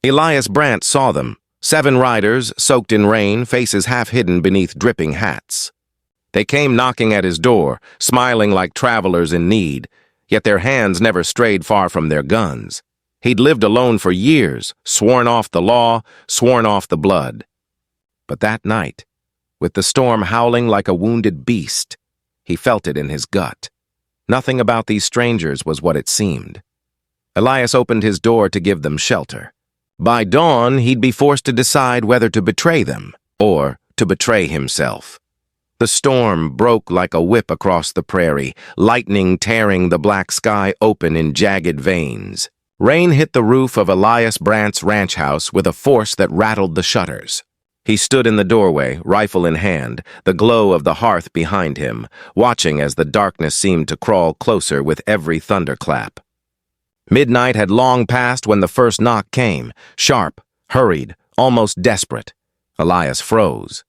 Elias Brandt saw them, 7 riders, soaked in rain, faces half hidden beneath dripping hats. They came knocking at his door, smiling like travelers in need, yet their hands never strayed far from their guns. He'd lived alone for years, sworn off the law, sworn off the blood. But that night, with the storm howling like a wounded beast, he felt it in his gut. Nothing about these strangers was what it seemed. Elias opened his door to give them shelter. By dawn, he'd be forced to decide whether to betray them or to betray himself. The storm broke like a whip across the prairie, lightning tearing the black sky open in jagged veins. Rain hit the roof of Elias Brandt's ranch house with a force that rattled the shutters. He stood in the doorway, rifle in hand, the glow of the hearth behind him, watching as the darkness seemed to crawl closer with every thunderclap. Midnight had long passed when the first knock came, sharp, hurried, almost desperate. Elias froze.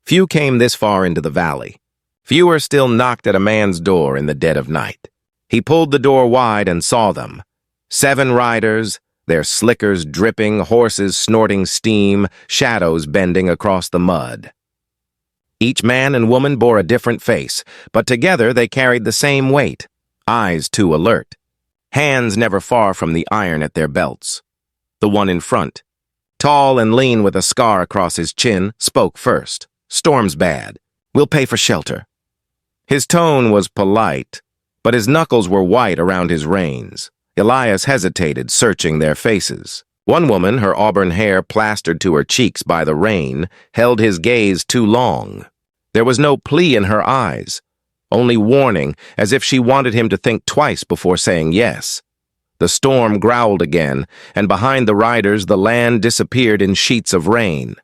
Few came this far into the valley. Fewer still knocked at a man's door in the dead of night. He pulled the door wide and saw them. 7 riders, their slickers dripping, horses snorting steam, shadows bending across the mud. Each man and woman bore a different face, but together they carried the same weight, eyes too alert. Hands never far from the iron at their belts. The one in front, tall and lean with a scar across his chin, spoke first. "Storm's bad. We'll pay for shelter." His tone was polite, but his knuckles were white around his reins. Elias hesitated, searching their faces. One woman, her auburn hair plastered to her cheeks by the rain, held his gaze too long. There was no plea in her eyes, only warning, as if she wanted him to think twice before saying yes. The storm growled again, and behind the riders the land disappeared in sheets of rain.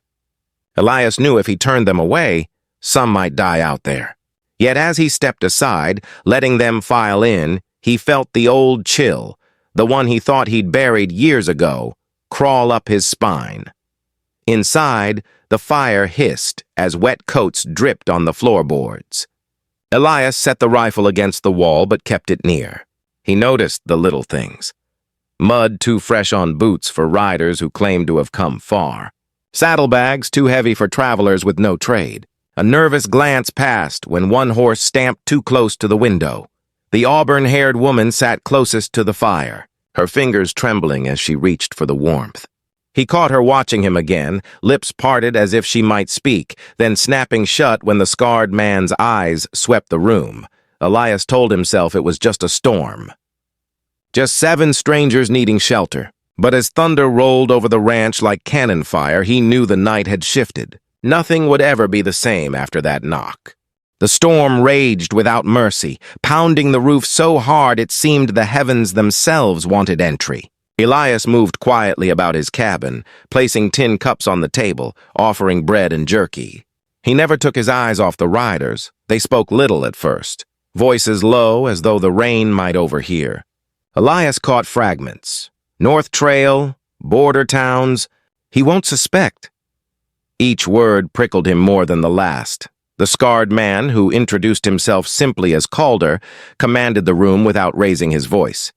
Elias knew if he turned them away, some might die out there. Yet as he stepped aside, letting them file in, he felt the old chill, the one he thought he'd buried years ago, crawl up his spine. Inside, the fire hissed as wet coats dripped on the floorboards. Elias set the rifle against the wall but kept it near. He noticed the little things. Mud too fresh on boots for riders who claimed to have come far. Saddlebags too heavy for travelers with no trade. A nervous glance passed when one horse stamped too close to the window. The auburn-haired woman sat closest to the fire, her fingers trembling as she reached for the warmth. He caught her watching him again, lips parted as if she might speak, then snapping shut when the scarred man's eyes swept the room. Elias told himself it was just a storm. Just 7 strangers needing shelter. But as thunder rolled over the ranch like cannon fire, he knew the night had shifted. Nothing would ever be the same after that knock. The storm raged without mercy, pounding the roof so hard it seemed the heavens themselves wanted entry. Elias moved quietly about his cabin, placing tin cups on the table, offering bread and jerky. He never took his eyes off the riders. They spoke little at first, voices low as though the rain might overhear. Elias caught fragments. North Trail, border towns, he won't suspect. Each word prickled him more than the last. The scarred man, who introduced himself simply as Calder, commanded the room without raising his voice.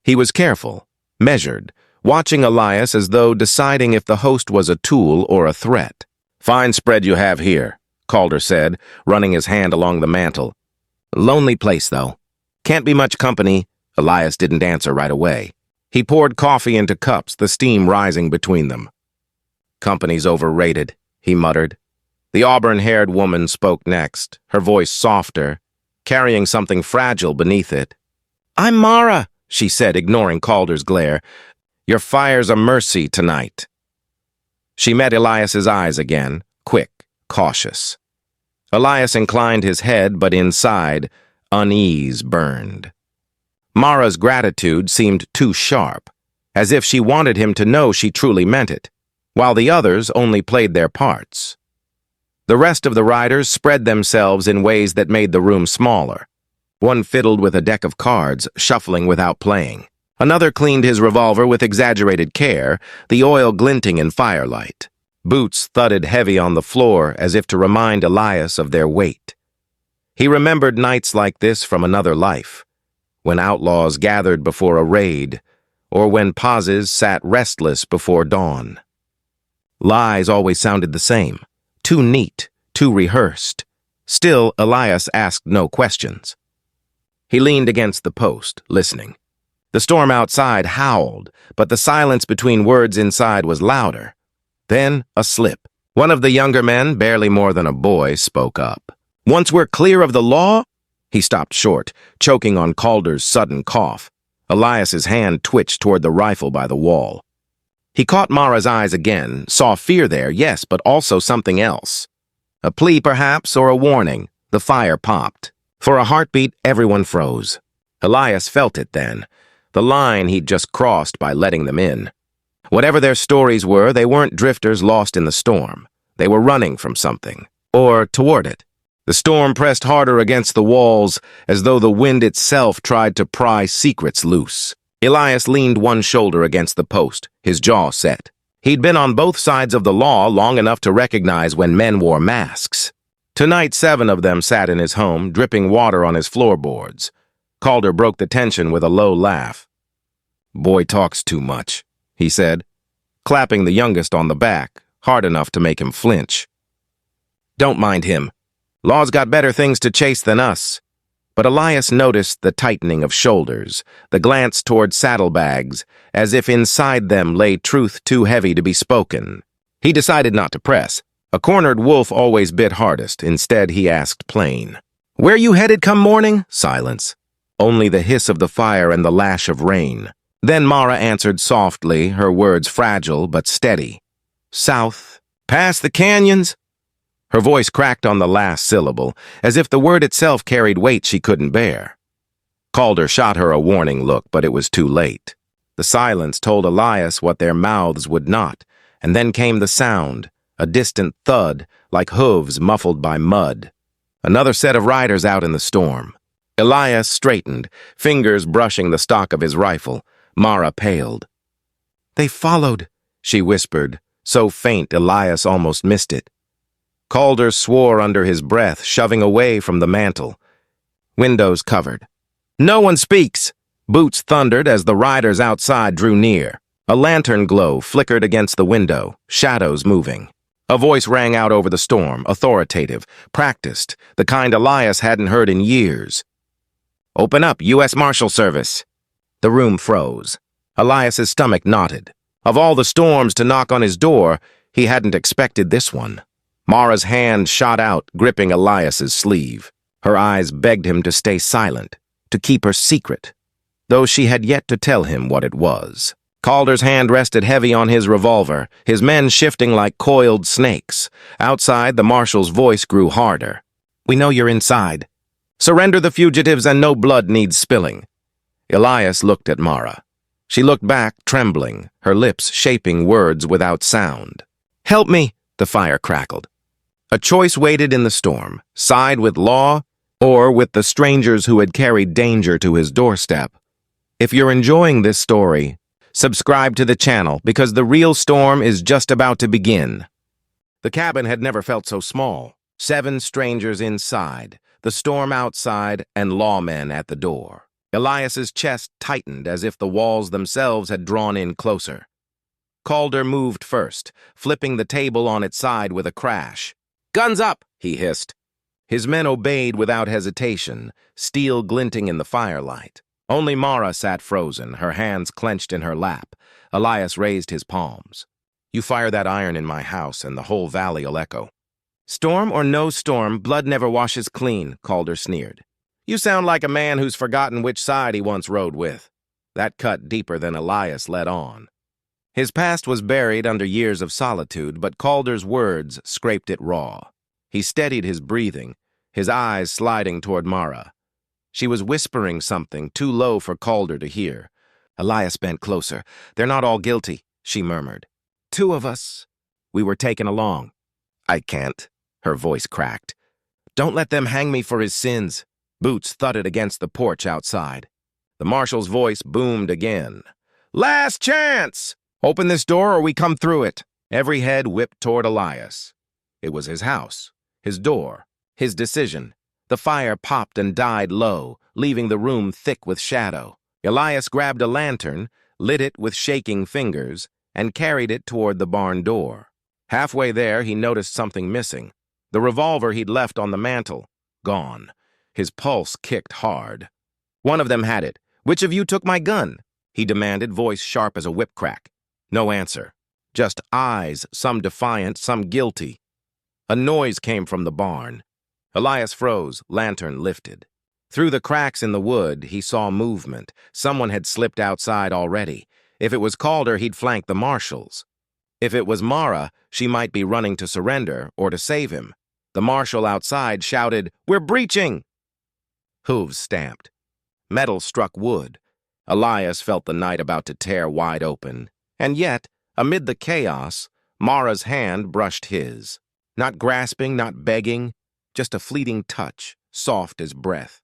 He was careful, measured, watching Elias as though deciding if the host was a tool or a threat. "Fine spread you have here," Calder said, running his hand along the mantel. "Lonely place, though. Can't be much company." Elias didn't answer right away. He poured coffee into cups, the steam rising between them. "Company's overrated," he muttered. The auburn-haired woman spoke next, her voice softer, carrying something fragile beneath it. "I'm Mara," she said, ignoring Calder's glare. "Your fire's a mercy tonight." She met Elias's eyes again, quick, cautious. Elias inclined his head, but inside, unease burned. Mara's gratitude seemed too sharp, as if she wanted him to know she truly meant it, while the others only played their parts. The rest of the riders spread themselves in ways that made the room smaller. One fiddled with a deck of cards, shuffling without playing. Another cleaned his revolver with exaggerated care, the oil glinting in firelight. Boots thudded heavy on the floor as if to remind Elias of their weight. He remembered nights like this from another life, when outlaws gathered before a raid, or when pauses sat restless before dawn. Lies always sounded the same, too neat, too rehearsed. Still, Elias asked no questions. He leaned against the post, listening. The storm outside howled, but the silence between words inside was louder. Then, a slip. One of the younger men, barely more than a boy, spoke up. "Once we're clear of the law—" He stopped short, choking on Calder's sudden cough. Elias's hand twitched toward the rifle by the wall. He caught Mara's eyes again, saw fear there, yes, but also something else. A plea, perhaps, or a warning. The fire popped. For a heartbeat, everyone froze. Elias felt it then, the line he'd just crossed by letting them in. Whatever their stories were, they weren't drifters lost in the storm. They were running from something, or toward it. The storm pressed harder against the walls, as though the wind itself tried to pry secrets loose. Elias leaned one shoulder against the post, his jaw set. He'd been on both sides of the law long enough to recognize when men wore masks. Tonight, 7 of them sat in his home, dripping water on his floorboards. Calder broke the tension with a low laugh. "Boy talks too much," he said, clapping the youngest on the back, hard enough to make him flinch. "Don't mind him. Law's got better things to chase than us." But Elias noticed the tightening of shoulders, the glance toward saddlebags, as if inside them lay truth too heavy to be spoken. He decided not to press. A cornered wolf always bit hardest. Instead, he asked plain, "Where you headed come morning?" Silence. Only the hiss of the fire and the lash of rain. Then Mara answered softly, her words fragile but steady. "South. Past the canyons?" Her voice cracked on the last syllable, as if the word itself carried weight she couldn't bear. Calder shot her a warning look, but it was too late. The silence told Elias what their mouths would not, and then came the sound, a distant thud, like hooves muffled by mud. Another set of riders out in the storm. Elias straightened, fingers brushing the stock of his rifle. Mara paled. "They followed," she whispered, so faint Elias almost missed it. Calder swore under his breath, shoving away from the mantel. Windows covered. "No one speaks!" Boots thundered as the riders outside drew near. A lantern glow flickered against the window, shadows moving. A voice rang out over the storm, authoritative, practiced, the kind Elias hadn't heard in years. "Open up, U.S. Marshal Service." The room froze. Elias's stomach knotted. Of all the storms to knock on his door, he hadn't expected this one. Mara's hand shot out, gripping Elias's sleeve. Her eyes begged him to stay silent, to keep her secret, though she had yet to tell him what it was. Calder's hand rested heavy on his revolver, his men shifting like coiled snakes. Outside, the marshal's voice grew harder. "We know you're inside. Surrender the fugitives and no blood needs spilling." Elias looked at Mara. She looked back, trembling, her lips shaping words without sound. "Help me," the fire crackled. A choice waited in the storm, side with law or with the strangers who had carried danger to his doorstep. If you're enjoying this story, subscribe to the channel because the real storm is just about to begin. The cabin had never felt so small. 7 strangers inside, the storm outside, and lawmen at the door. Elias's chest tightened as if the walls themselves had drawn in closer. Calder moved first, flipping the table on its side with a crash. "Guns up!" he hissed. His men obeyed without hesitation, steel glinting in the firelight. Only Mara sat frozen, her hands clenched in her lap. Elias raised his palms. "You fire that iron in my house, and the whole valley'll echo." "Storm or no storm, blood never washes clean," Calder sneered. "You sound like a man who's forgotten which side he once rode with." That cut deeper than Elias let on. His past was buried under years of solitude, but Calder's words scraped it raw. He steadied his breathing, his eyes sliding toward Mara. She was whispering something too low for Calder to hear. Elias bent closer. "They're not all guilty," she murmured. "2 of us. We were taken along." "I can't," her voice cracked. "Don't let them hang me for his sins." Boots thudded against the porch outside. The marshal's voice boomed again. "Last chance! Open this door or we come through it." Every head whipped toward Elias. It was his house, his door, his decision. The fire popped and died low, leaving the room thick with shadow. Elias grabbed a lantern, lit it with shaking fingers, and carried it toward the barn door. Halfway there, he noticed something missing. The revolver he'd left on the mantel. Gone. His pulse kicked hard. One of them had it. "Which of you took my gun?" he demanded, voice sharp as a whip crack. No answer. Just eyes, some defiant, some guilty. A noise came from the barn. Elias froze, lantern lifted. Through the cracks in the wood, he saw movement. Someone had slipped outside already. If it was Calder, he'd flank the marshals. If it was Mara, she might be running to surrender or to save him. The marshal outside shouted, "We're breaching!" Hooves stamped. Metal struck wood. Elias felt the night about to tear wide open. And yet, amid the chaos, Mara's hand brushed his. Not grasping, not begging, just a fleeting touch, soft as breath.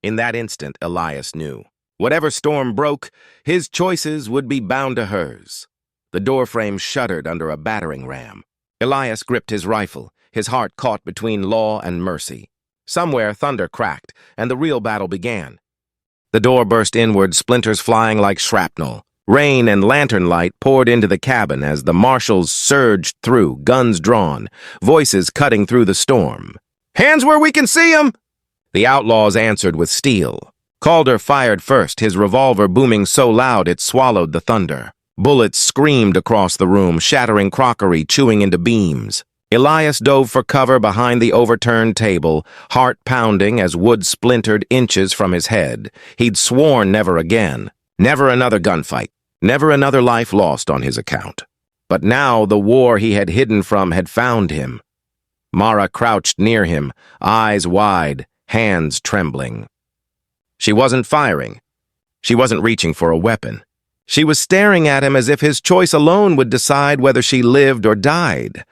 In that instant, Elias knew. Whatever storm broke, his choices would be bound to hers. The doorframe shuddered under a battering ram. Elias gripped his rifle, his heart caught between law and mercy. Somewhere, thunder cracked, and the real battle began. The door burst inward, splinters flying like shrapnel. Rain and lantern light poured into the cabin as the marshals surged through, guns drawn, voices cutting through the storm. "Hands where we can see 'em!" The outlaws answered with steel. Calder fired first, his revolver booming so loud it swallowed the thunder. Bullets screamed across the room, shattering crockery, chewing into beams. Elias dove for cover behind the overturned table, heart pounding as wood splintered inches from his head. He'd sworn never again. Never another gunfight. Never another life lost on his account. But now the war he had hidden from had found him. Mara crouched near him, eyes wide, hands trembling. She wasn't firing. She wasn't reaching for a weapon. She was staring at him as if his choice alone would decide whether she lived or died.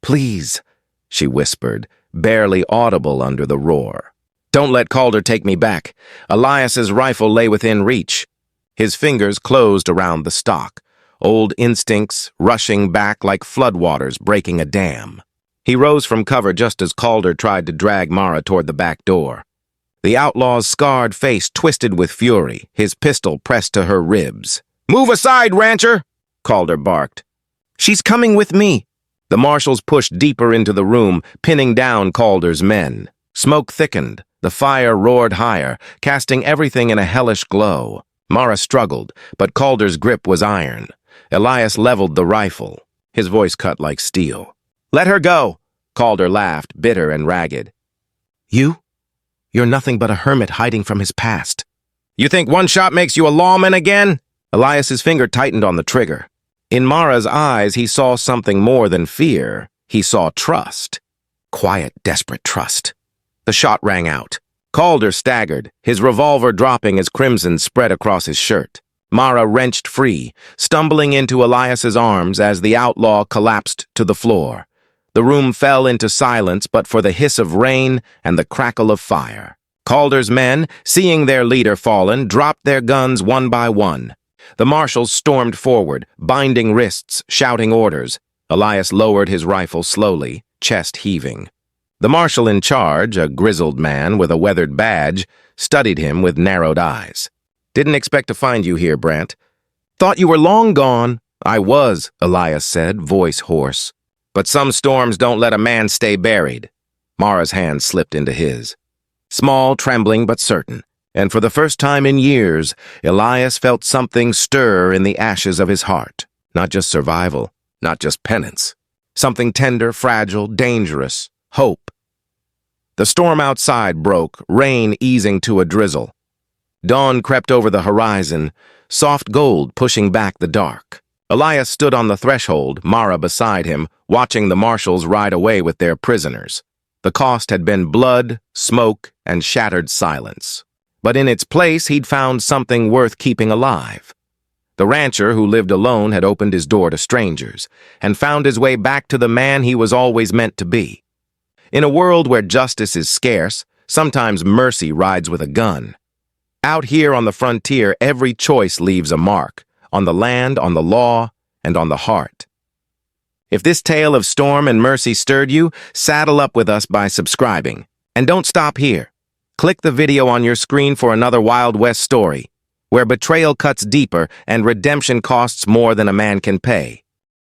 "Please," she whispered, barely audible under the roar. "Don't let Calder take me back." Elias's rifle lay within reach. His fingers closed around the stock, old instincts rushing back like floodwaters breaking a dam. He rose from cover just as Calder tried to drag Mara toward the back door. The outlaw's scarred face twisted with fury, his pistol pressed to her ribs. "Move aside, rancher!" Calder barked. "She's coming with me." The marshals pushed deeper into the room, pinning down Calder's men. Smoke thickened. The fire roared higher, casting everything in a hellish glow. Mara struggled, but Calder's grip was iron. Elias leveled the rifle, his voice cut like steel. "Let her go!" Calder laughed, bitter and ragged. You're nothing but a hermit hiding from his past. You think one shot makes you a lawman again?" Elias's finger tightened on the trigger. In Mara's eyes, he saw something more than fear. He saw trust. Quiet, desperate trust. The shot rang out. Calder staggered, his revolver dropping as crimson spread across his shirt. Mara wrenched free, stumbling into Elias's arms as the outlaw collapsed to the floor. The room fell into silence but for the hiss of rain and the crackle of fire. Calder's men, seeing their leader fallen, dropped their guns one by one. The marshals stormed forward, binding wrists, shouting orders. Elias lowered his rifle slowly, chest heaving. The marshal in charge, a grizzled man with a weathered badge, studied him with narrowed eyes. "Didn't expect to find you here, Brandt." "Thought you were long gone." "I was," Elias said, voice hoarse. "But some storms don't let a man stay buried." Mara's hand slipped into his. Small, trembling, but certain. And for the first time in years, Elias felt something stir in the ashes of his heart. Not just survival, not just penance. Something tender, fragile, dangerous. Hope. The storm outside broke, rain easing to a drizzle. Dawn crept over the horizon, soft gold pushing back the dark. Elias stood on the threshold, Mara beside him, watching the marshals ride away with their prisoners. The cost had been blood, smoke, and shattered silence. But in its place, he'd found something worth keeping alive. The rancher who lived alone had opened his door to strangers and found his way back to the man he was always meant to be. In a world where justice is scarce, sometimes mercy rides with a gun. Out here on the frontier, every choice leaves a mark, on the land, on the law, and on the heart. If this tale of storm and mercy stirred you, saddle up with us by subscribing. And don't stop here. Click the video on your screen for another Wild West story. where betrayal cuts deeper and redemption costs more than a man can pay.